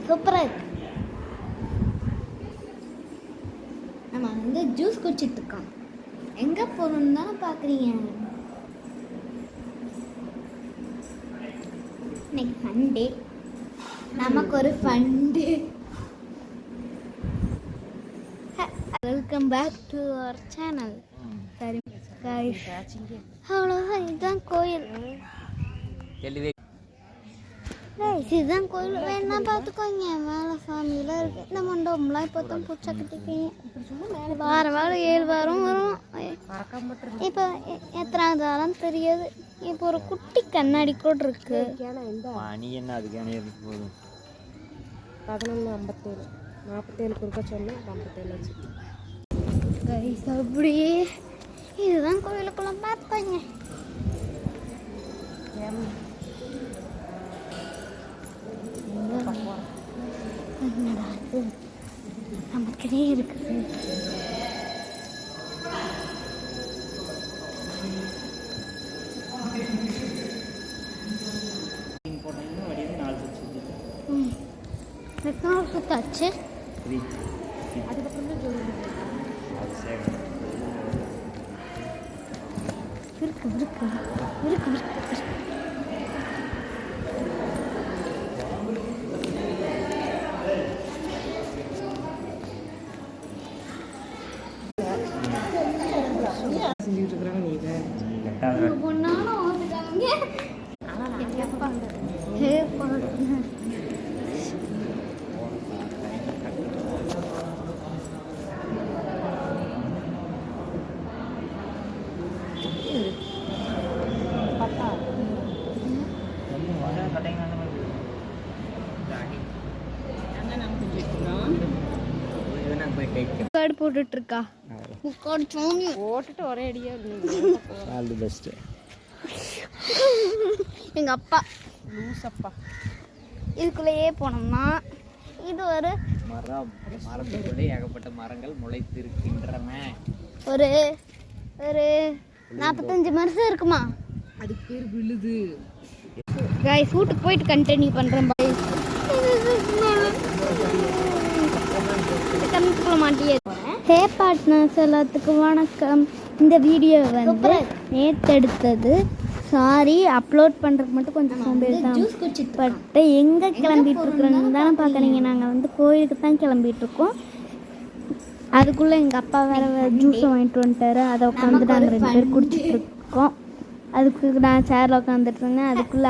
சூப்பராக இருக்கு. நம்ம வந்து ஜூஸ் குடிச்சிட்டு இருக்கோம். எங்கே போகணுன்னு தானே பார்க்குறீங்க. இன்னைக்கு சண்டே, நமக்கு ஒரு funday. Welcome back to our channel. சரி கைஸ், அவ்வளோதான். இதுதான் கோயில். இதுதான் கோயில். வேணா பார்த்துக்கோங்க. மேலே சாமியெல்லாம் இருக்குது. இந்த மண்டபம்லாம் இப்போ தான் பூச்சா கட்டிக்கிங்க. வாரம் 7 வாரம் வரும். இப்போ எத்தனாவது வாரம் தெரியாது. இப்போ ஒரு குட்டி கண்ணாடி கூட இருக்கு. 11:57 47 குறுக்க சொன்னேன். 57 ஆச்சு. கைஸ் அப்படியே இதுதான் கோயிலுக்குள்ள பார்த்தாங்க. நமக்கே இருக்குது. சுத்தாச்சு. இருக்கு இருக்கு இருக்கு இருக்கு. முக்காடு போட்டுட்டு இருக்கா. முக்காடு சோனி போட்டுட்டு ஒரே அடியா ஆல் தி பெஸ்ட். எங்க அப்பா லூசப்பா. இதுக்குள்ளேயே போனோம்னா இது ஒரு மரத்துக்குள்ளே ஏகப்பட்ட மரங்கள் முளைத்திருக்கின்றன. ஒரு ஒரு 45 வருஷம் இருக்குமா. அதுக்கு பேர் விழுது. கைஸ் வீட்டுக்கு போயிட்டு கண்டினியூ பண்ணுறேன். ஹே பார்ட்னர்ஸ், எல்லாத்துக்கும் வணக்கம். இந்த வீடியோ வந்து நேற்று எடுத்தது. சாரி, அப்லோட் பண்ணுறதுக்கு மட்டும் கொஞ்சம் சோம்பேறி தான். பட் எங்கே கிளம்பிட்டு இருக்கிறோன்னு தானே பார்க்குறீங்க. நாங்கள் வந்து கோயிலுக்கு தான் கிளம்பிட்டு இருக்கோம். அதுக்குள்ளே எங்கள் அப்பா வேறு ஜூஸை வாங்கிட்டு வந்துட்டாரு. அதை உட்காந்து நாங்கள் 2 பேர் குடிச்சிட்டு இருக்கோம். அதுக்கு நான் சேரில் உட்காந்துட்டு இருந்தேன். அதுக்குள்ளே